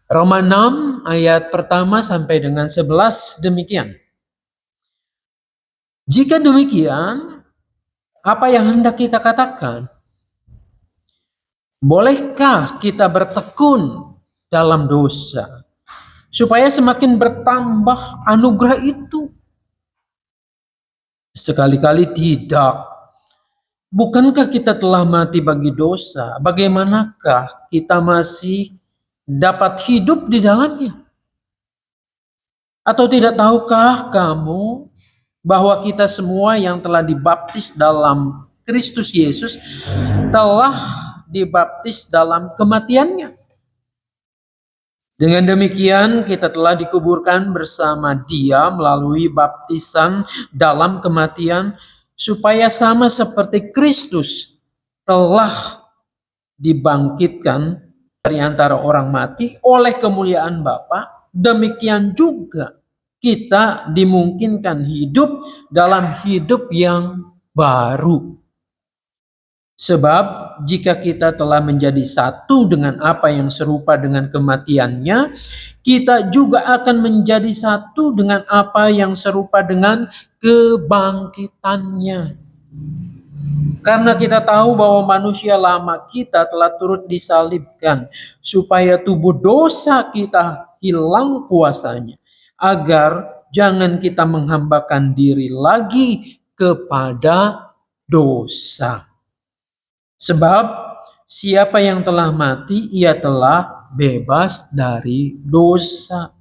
Roma 6 ayat pertama sampai dengan 11 demikian. Jika demikian, apa yang hendak kita katakan? Bolehkah kita bertekun dalam dosa supaya semakin bertambah anugerah itu? Sekali-kali tidak. Bukankah kita telah mati bagi dosa? Bagaimanakah kita masih dapat hidup di dalamnya? Atau tidak tahukah kamu bahwa kita semua yang telah dibaptis dalam Kristus Yesus telah dibaptis dalam kematiannya? Dengan demikian kita telah dikuburkan bersama Dia melalui baptisan dalam kematian, supaya sama seperti Kristus telah dibangkitkan dari antara orang mati oleh kemuliaan Bapa, demikian juga kita dimungkinkan hidup dalam hidup yang baru. Sebab jika kita telah menjadi satu dengan apa yang serupa dengan kematiannya, kita juga akan menjadi satu dengan apa yang serupa dengan kebangkitannya. Karena kita tahu bahwa manusia lama kita telah turut disalibkan, supaya tubuh dosa kita hilang kuasanya, agar jangan kita menghambakan diri lagi kepada dosa. Sebab siapa yang telah mati, ia telah bebas dari dosa.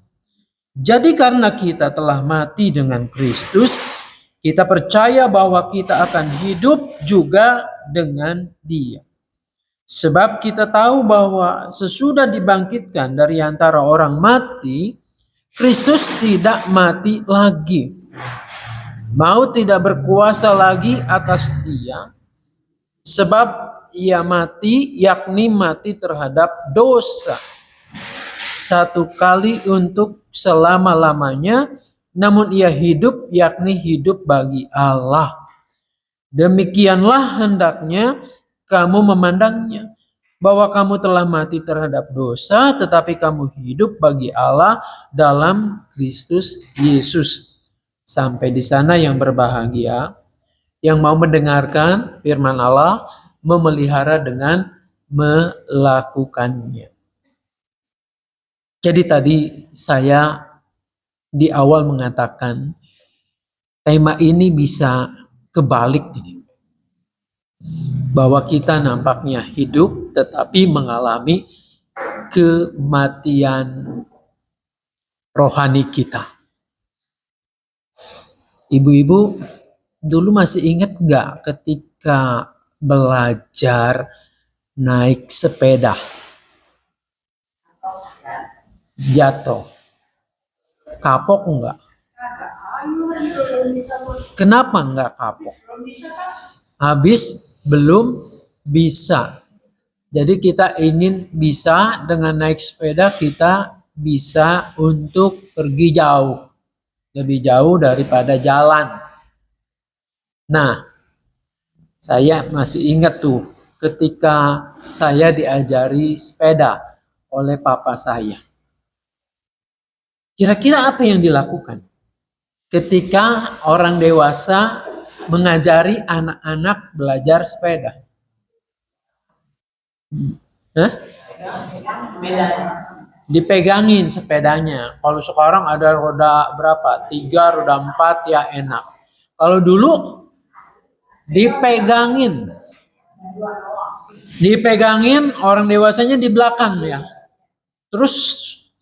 Jadi karena kita telah mati dengan Kristus, kita percaya bahwa kita akan hidup juga dengan Dia. Sebab kita tahu bahwa sesudah dibangkitkan dari antara orang mati, Kristus tidak mati lagi. Maut tidak berkuasa lagi atas Dia, sebab Ia mati, yakni mati terhadap dosa, satu kali untuk selama-lamanya, namun Ia hidup, yakni hidup bagi Allah. Demikianlah hendaknya kamu memandangnya, bahwa kamu telah mati terhadap dosa, tetapi kamu hidup bagi Allah dalam Kristus Yesus. Sampai di sana yang berbahagia, yang mau mendengarkan firman Allah, memelihara dengan melakukannya. Jadi tadi saya di awal mengatakan tema ini bisa kebalik ini. Bahwa kita nampaknya hidup tetapi mengalami kematian rohani kita. Ibu-ibu dulu masih ingat nggak ketika belajar naik sepeda jatuh, kapok nggak? Kenapa nggak kapok? Habis belum bisa. Jadi kita ingin bisa dengan naik sepeda, kita bisa untuk pergi jauh, lebih jauh daripada jalan. Nah, saya masih ingat tuh ketika saya diajari sepeda oleh papa saya. Kira-kira apa yang dilakukan ketika orang dewasa mengajari anak-anak belajar sepeda? Dipegangin sepedanya. Kalau sekarang ada roda berapa? 3, roda 4 ya enak. Kalau dulu dipegangin. Dipegangin, orang dewasanya di belakang ya. Terus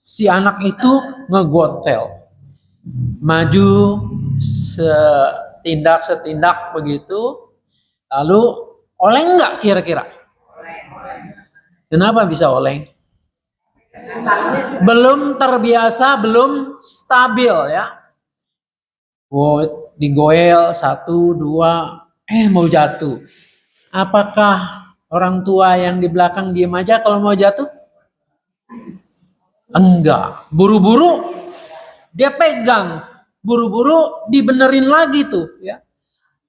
si anak itu ngegotel. Maju setindak begitu. Lalu oleng nggak kira-kira? Kenapa bisa oleng? Belum terbiasa, belum stabil ya. Digoel 1, 2, mau jatuh. Apakah orang tua yang di belakang diem aja kalau mau jatuh? Enggak. Buru-buru dia pegang, buru-buru dibenerin lagi tuh ya.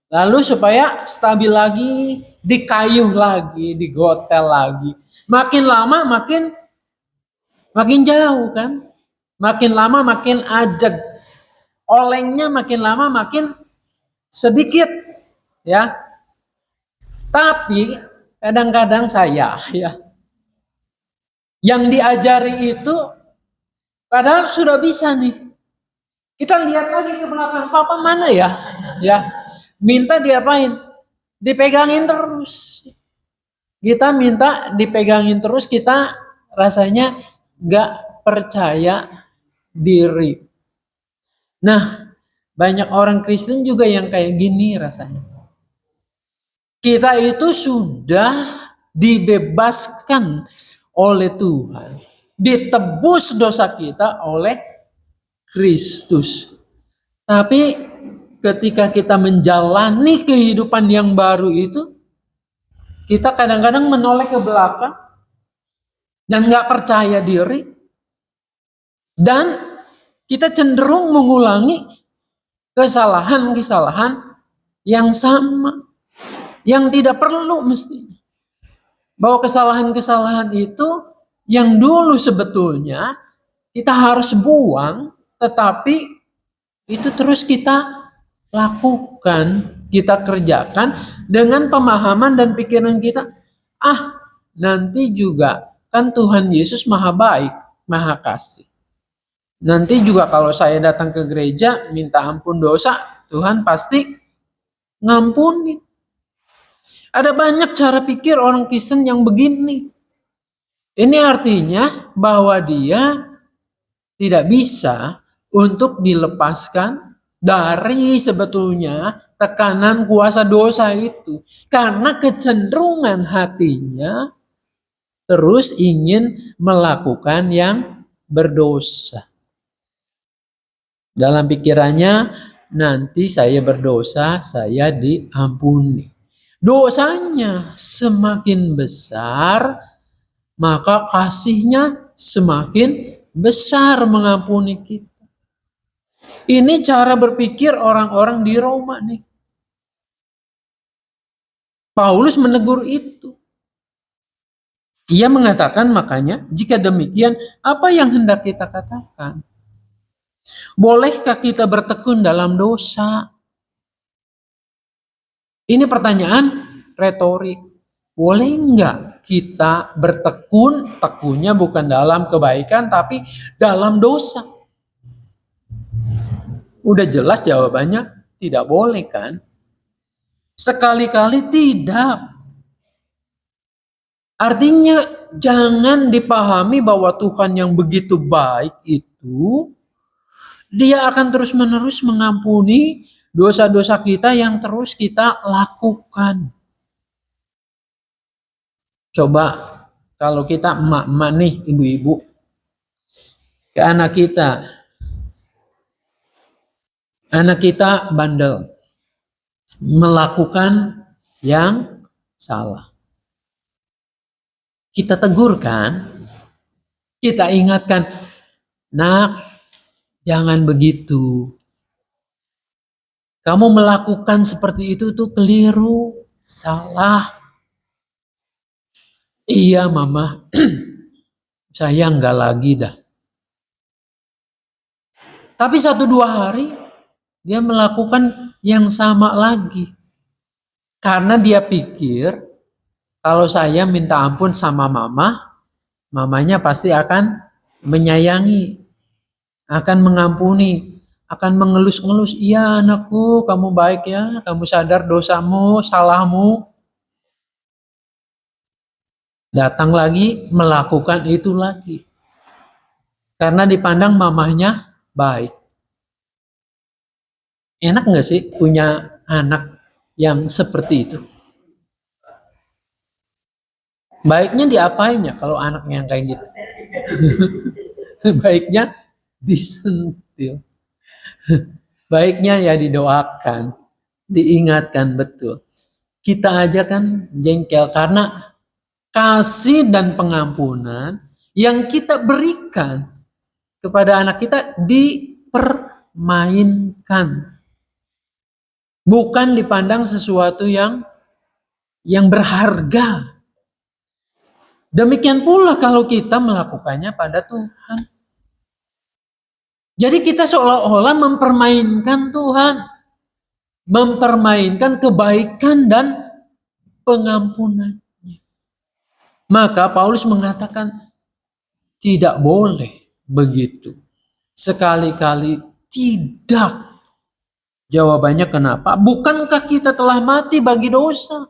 Lalu supaya stabil lagi, dikayuh lagi, digotel lagi. Makin lama makin makin jauh kan. Makin lama makin ajak. Olengnya makin lama makin sedikit, ya. Tapi kadang-kadang saya, ya, yang diajari itu padahal sudah bisa nih. Kita lihat lagi ke belakang, papa mana ya? Ya, minta diapain? Dipegangin terus. Kita minta dipegangin terus, kita rasanya gak percaya diri. Nah, banyak orang Kristen juga yang kayak gini rasanya. Kita itu sudah dibebaskan oleh Tuhan. Ditebus dosa kita oleh Kristus. Tapi ketika kita menjalani kehidupan yang baru itu, kita kadang-kadang menoleh ke belakang dan gak percaya diri. Dan kita cenderung mengulangi kesalahan-kesalahan yang sama, yang tidak perlu mestinya. Bahwa kesalahan-kesalahan itu yang dulu sebetulnya kita harus buang, tetapi itu terus kita lakukan, kita kerjakan dengan pemahaman dan pikiran kita, nanti juga kan Tuhan Yesus maha baik, maha kasih. Nanti juga kalau saya datang ke gereja minta ampun dosa, Tuhan pasti ngampuni. Ada banyak cara pikir orang Kristen yang begini. Ini artinya bahwa dia tidak bisa untuk dilepaskan dari sebetulnya tekanan kuasa dosa itu. Karena kecenderungan hatinya terus ingin melakukan yang berdosa. Dalam pikirannya, nanti saya berdosa, saya diampuni. Dosanya semakin besar, maka kasihnya semakin besar mengampuni kita. Ini cara berpikir orang-orang di Roma nih. Paulus menegur itu. Ia mengatakan makanya, jika demikian, apa yang hendak kita katakan? Bolehkah kita bertekun dalam dosa? Ini pertanyaan retorik. Boleh enggak kita bertekun? Tekunnya bukan dalam kebaikan, tapi dalam dosa. Udah jelas jawabannya, tidak boleh kan? Sekali-kali tidak. Artinya jangan dipahami bahwa Tuhan yang begitu baik itu, Dia akan terus-menerus mengampuni dosa-dosa kita yang terus kita lakukan. Coba kalau kita emak-emak nih, ibu-ibu, ke anak kita bandel, melakukan yang salah. Kita tegurkan, kita ingatkan, nak, jangan begitu. Kamu melakukan seperti itu tuh keliru, salah. Iya mama, saya enggak lagi dah. Tapi 1-2 hari dia melakukan yang sama lagi. Karena dia pikir kalau saya minta ampun sama mama, mamanya pasti akan menyayangi, akan mengampuni, akan mengelus-ngelus. Iya anakku, kamu baik ya, kamu sadar dosamu, salahmu. Datang lagi, melakukan itu lagi. Karena dipandang mamahnya baik. Enak gak sih punya anak yang seperti itu? Baiknya diapain ya kalau anaknya yang kayak gitu? Baiknya disentil. Baiknya ya didoakan, diingatkan betul. Kita aja kan jengkel karena kasih dan pengampunan yang kita berikan kepada anak kita dipermainkan. Bukan dipandang sesuatu yang berharga. Demikian pula kalau kita melakukannya pada Tuhan. Jadi kita seolah-olah mempermainkan Tuhan, mempermainkan kebaikan dan pengampunan. Maka Paulus mengatakan tidak boleh begitu. Sekali-kali tidak. Jawabannya kenapa? Bukankah kita telah mati bagi dosa?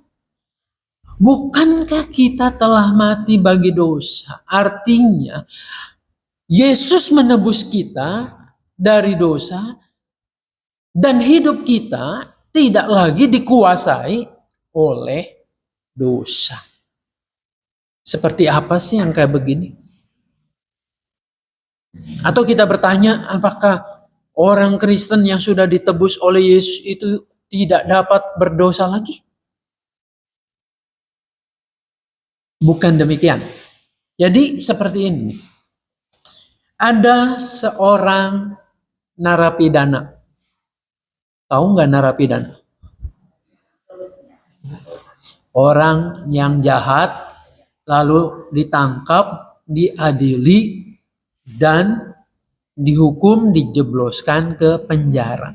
Bukankah kita telah mati bagi dosa? Artinya, Yesus menebus kita dari dosa dan hidup kita tidak lagi dikuasai oleh dosa. Seperti apa sih yang kayak begini? Atau kita bertanya, apakah orang Kristen yang sudah ditebus oleh Yesus itu tidak dapat berdosa lagi? Bukan demikian. Jadi seperti ini. Ada seorang narapidana. Tahu nggak narapidana? Orang yang jahat lalu ditangkap, diadili, dan dihukum, dijebloskan ke penjara.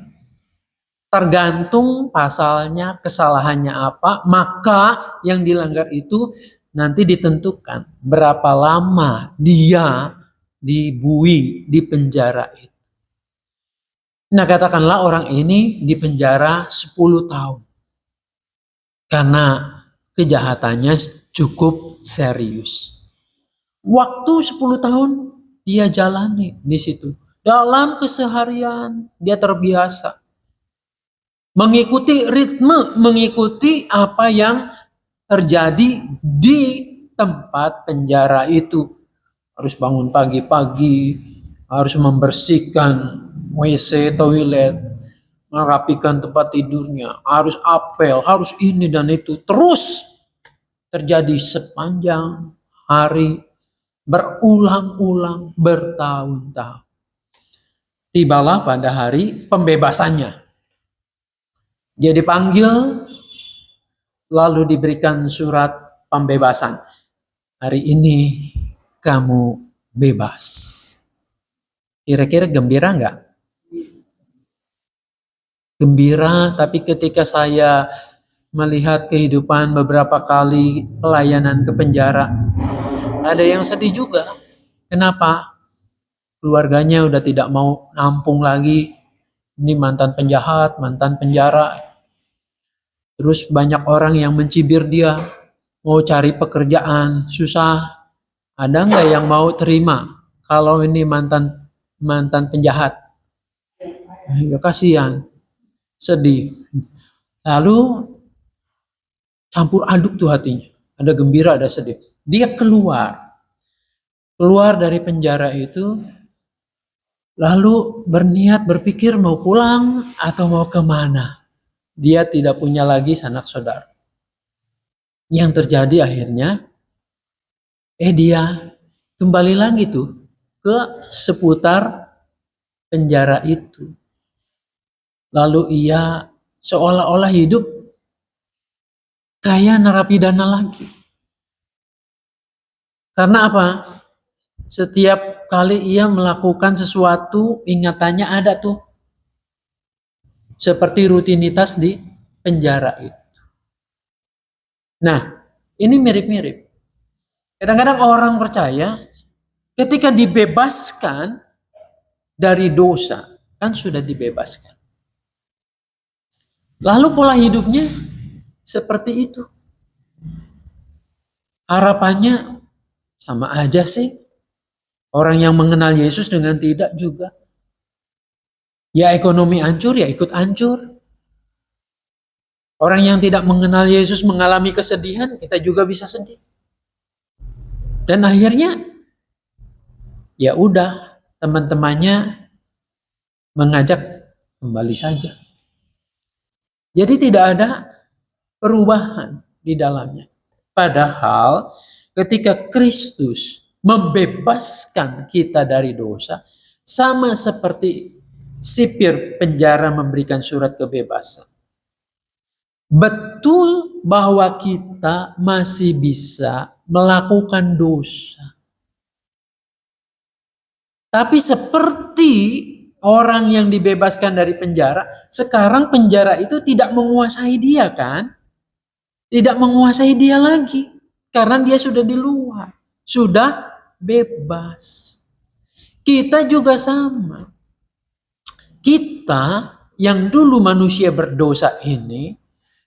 Tergantung pasalnya, kesalahannya apa, maka yang dilanggar itu nanti ditentukan berapa lama dia dibui di penjara itu. Nah, katakanlah orang ini di penjara 10 tahun. Karena kejahatannya cukup serius. Waktu 10 tahun dia jalani di situ. Dalam keseharian dia terbiasa mengikuti ritme, mengikuti apa yang terjadi di tempat penjara itu. Harus bangun pagi-pagi, harus membersihkan WC, toilet, merapikan tempat tidurnya, harus apel, harus ini dan itu. Terus terjadi sepanjang hari, berulang-ulang, bertahun-tahun. Tibalah pada hari pembebasannya. Dia dipanggil, lalu diberikan surat pembebasan. Hari ini kamu bebas. Kira-kira gembira nggak? Gembira, tapi ketika saya melihat kehidupan beberapa kali pelayanan ke penjara, ada yang sedih juga. Kenapa? Keluarganya udah tidak mau nampung lagi. Ini mantan penjahat, mantan penjara. Terus banyak orang yang mencibir dia, mau cari pekerjaan, susah. Ada nggak yang mau terima kalau ini mantan penjahat? Ya kasihan, sedih. Lalu campur aduk tuh hatinya. Ada gembira, ada sedih. Dia keluar dari penjara itu, lalu berniat berpikir mau pulang atau mau kemana. Dia tidak punya lagi sanak saudara. Yang terjadi akhirnya, dia kembali lagi tuh ke seputar penjara itu. Lalu ia seolah-olah hidup kayak narapidana lagi. Karena apa? Setiap kali ia melakukan sesuatu, ingatannya ada tuh. Seperti rutinitas di penjara itu. Nah, ini mirip-mirip. Kadang-kadang orang percaya ketika dibebaskan dari dosa, kan sudah dibebaskan. Lalu pola hidupnya seperti itu. Harapannya sama aja sih. Orang yang mengenal Yesus dengan tidak juga. Ya ekonomi hancur, ya ikut hancur. Orang yang tidak mengenal Yesus mengalami kesedihan, kita juga bisa sedih. Dan akhirnya, ya udah, teman-temannya mengajak kembali saja. Jadi tidak ada perubahan di dalamnya. Padahal ketika Kristus membebaskan kita dari dosa, sama seperti sipir penjara memberikan surat kebebasan. Betul bahwa kita masih bisa melakukan dosa. Tapi seperti orang yang dibebaskan dari penjara, sekarang penjara itu tidak menguasai dia kan? Tidak menguasai dia lagi. Karena dia sudah di luar. Sudah bebas. Kita juga sama. Kita yang dulu manusia berdosa ini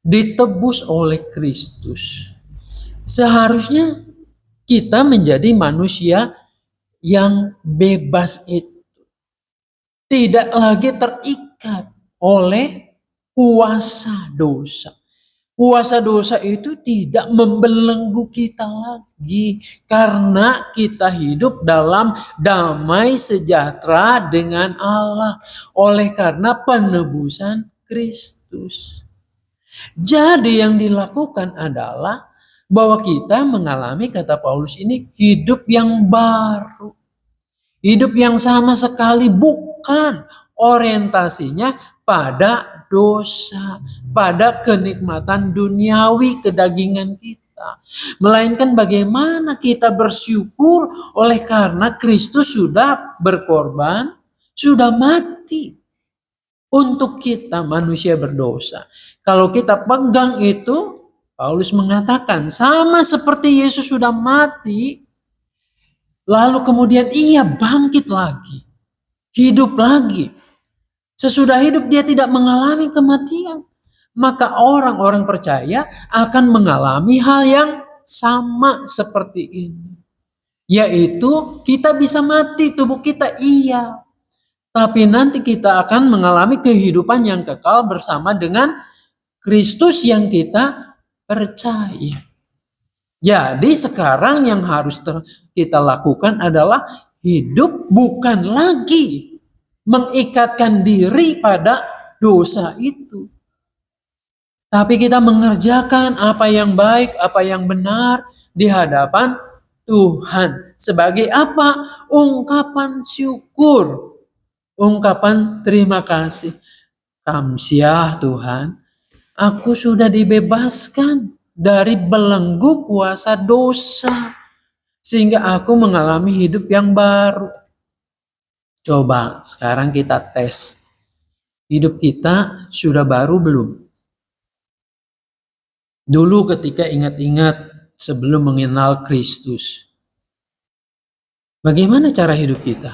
ditebus oleh Kristus. Seharusnya kita menjadi manusia yang bebas itu. Tidak lagi terikat oleh kuasa dosa. Kuasa dosa itu tidak membelenggu kita lagi. Karena kita hidup dalam damai sejahtera dengan Allah. Oleh karena penebusan Kristus. Jadi yang dilakukan adalah bahwa kita mengalami, kata Paulus ini, hidup yang baru. Hidup yang sama sekali bukan orientasinya pada dosa, pada kenikmatan duniawi kedagingan kita. Melainkan bagaimana kita bersyukur oleh karena Kristus sudah berkorban, sudah mati untuk kita manusia berdosa. Kalau kita pegang itu, Paulus mengatakan sama seperti Yesus sudah mati, lalu kemudian ia bangkit lagi, hidup lagi. Sesudah hidup dia tidak mengalami kematian. Maka orang-orang percaya akan mengalami hal yang sama seperti ini. Yaitu kita bisa mati, tubuh kita iya. Tapi nanti kita akan mengalami kehidupan yang kekal bersama dengan Kristus yang kita percaya. Jadi sekarang yang harus kita lakukan adalah hidup bukan lagi mengikatkan diri pada dosa itu. Tapi kita mengerjakan apa yang baik, apa yang benar di hadapan Tuhan. Sebagai apa? Ungkapan syukur. Ungkapan terima kasih. Kamsiah Tuhan, aku sudah dibebaskan dari belenggu kuasa dosa. Sehingga aku mengalami hidup yang baru. Coba sekarang kita tes. Hidup kita sudah baru belum? Dulu ketika ingat-ingat sebelum mengenal Kristus. Bagaimana cara hidup kita?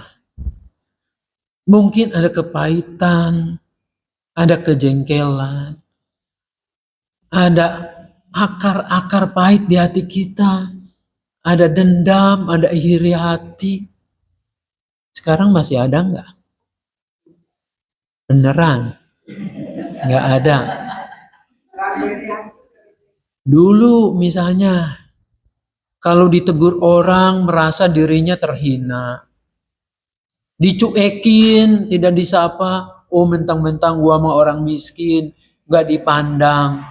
Mungkin ada kepahitan, ada kejengkelan, ada akar-akar pahit di hati kita, ada dendam, ada iri hati. Sekarang masih ada enggak? Beneran? Enggak ada. Dulu misalnya, kalau ditegur orang merasa dirinya terhina. Dicuekin, tidak disapa. Oh mentang-mentang gua sama orang miskin, gak dipandang.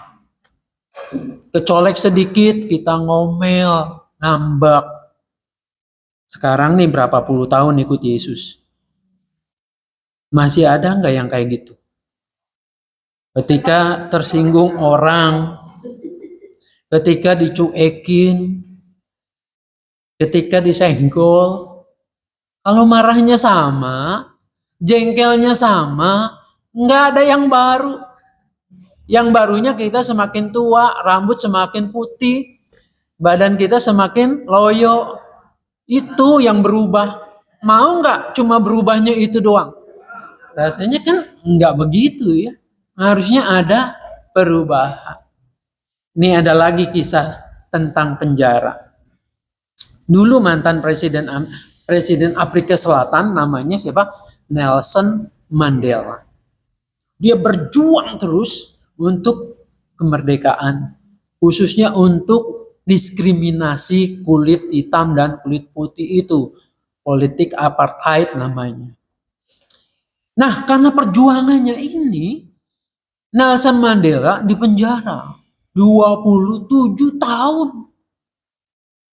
Kecolek sedikit, kita ngomel, ngambek. Sekarang nih berapa puluh tahun ikut Yesus. Masih ada nggak yang kayak gitu? Ketika tersinggung orang, ketika dicuekin, ketika disenggol, kalau marahnya sama, jengkelnya sama, nggak ada yang baru. Yang barunya kita semakin tua, rambut semakin putih, badan kita semakin loyo. Itu yang berubah. Mau nggak cuma berubahnya itu doang? Rasanya kan nggak begitu ya. Harusnya ada perubahan. Ini ada lagi kisah tentang penjara. Dulu mantan presiden Afrika Selatan namanya siapa? Nelson Mandela. Dia berjuang terus untuk kemerdekaan, khususnya untuk diskriminasi kulit hitam dan kulit putih itu, politik apartheid namanya. Nah, karena perjuangannya ini, Nelson Mandela dipenjara 27 tahun.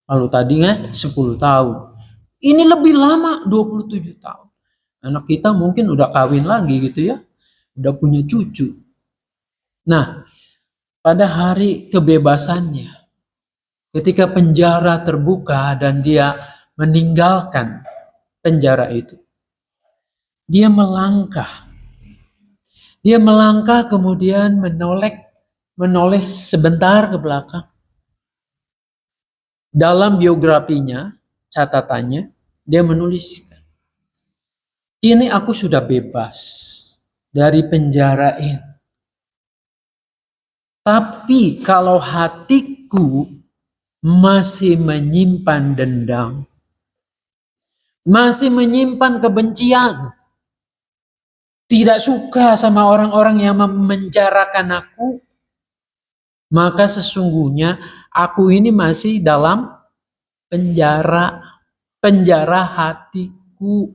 Lalu tadinya 10 tahun. Ini lebih lama 27 tahun. Anak kita mungkin udah kawin lagi gitu ya. Udah punya cucu. Nah, pada hari kebebasannya, Ketika penjara terbuka dan dia meninggalkan penjara itu, dia melangkah. Dia melangkah kemudian menoleh sebentar ke belakang. Dalam biografinya, catatannya, dia menuliskan, "Kini aku sudah bebas dari penjara ini. Tapi kalau hatiku masih menyimpan dendam, masih menyimpan kebencian, tidak suka sama orang-orang yang memenjarakan aku, maka sesungguhnya aku ini masih dalam penjara hatiku.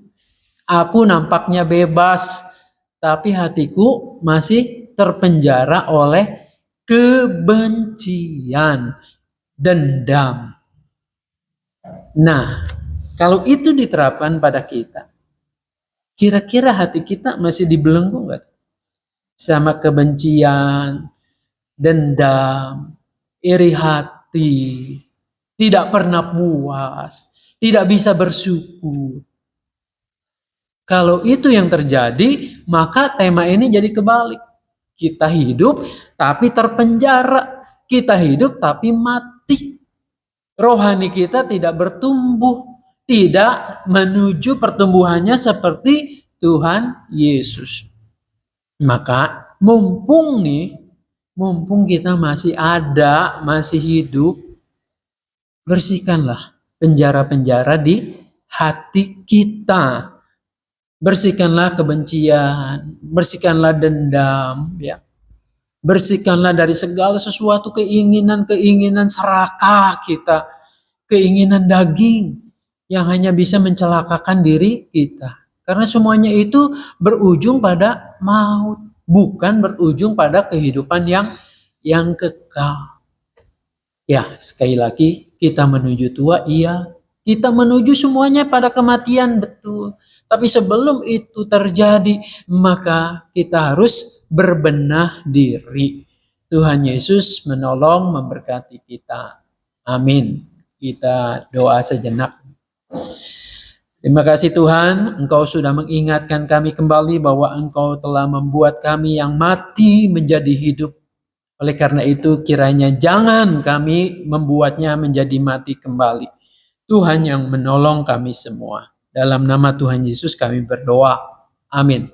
Aku nampaknya bebas, tapi hatiku masih terpenjara oleh kebencian, dendam." Nah, kalau itu diterapkan pada kita, kira-kira hati kita masih dibelenggu nggak? Sama kebencian, dendam, iri hati, tidak pernah puas, tidak bisa bersyukur. Kalau itu yang terjadi, maka tema ini jadi kebalik. Kita hidup tapi terpenjara. Kita hidup tapi mati. Rohani kita tidak bertumbuh, tidak menuju pertumbuhannya seperti Tuhan Yesus. Maka mumpung kita masih ada, masih hidup, bersihkanlah penjara-penjara di hati kita. Bersihkanlah kebencian, bersihkanlah dendam, ya. Bersihkanlah dari segala sesuatu keinginan serakah kita, keinginan daging yang hanya bisa mencelakakan diri kita. Karena semuanya itu berujung pada maut, bukan berujung pada kehidupan yang kekal. Ya, sekali lagi, kita menuju tua, iya. Kita menuju semuanya pada kematian, betul. Tapi sebelum itu terjadi, maka kita harus berbenah diri. Tuhan Yesus menolong, memberkati kita. Amin. Kita doa sejenak. Terima kasih Tuhan, Engkau sudah mengingatkan kami kembali bahwa Engkau telah membuat kami yang mati menjadi hidup. Oleh karena itu, kiranya jangan kami membuatnya menjadi mati kembali. Tuhan yang menolong kami semua. Dalam nama Tuhan Yesus kami berdoa. Amin.